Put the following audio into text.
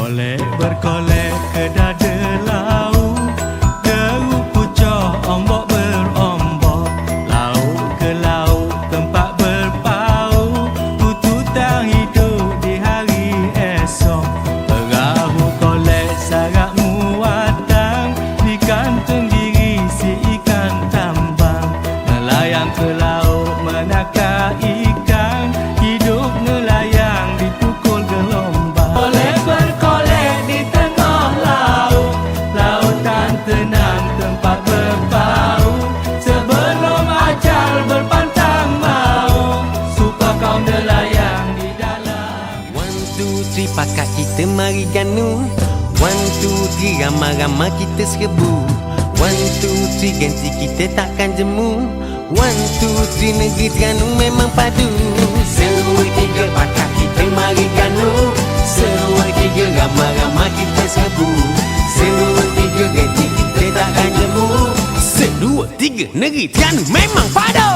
Kolek berkolek ke dada laut, deru pucah ombak berombak. Laut ke laut tempat berpaut, tuntutan hidup di hari esok. Perahu kolek sarap muatang, di kantung diri si ikan tambang. Melayang ke laut menangkap ikan, hidup nelayang dipukul gelombang. Kolek berkolek di tengah laut, lautan tenang tempat berpaut. Sebelum ajal berpantang maut, supaya kau nelayang di dalam. 1, 2, 3 pakat kita mari ganu. 1, 2, 3 ramai-ramai kita serbu. 1, 2, 3 ganti kita takkan jemu. 1, 2, 3 negeri Terengganu memang padu. 1, 2, 3 pakat kita mari ganu. 1, 2, 3 ramai-ramai kita serbu. 1, 2, 3 ganti kita takkan jemu. 1, 2, 3 negeri Terengganu memang padu.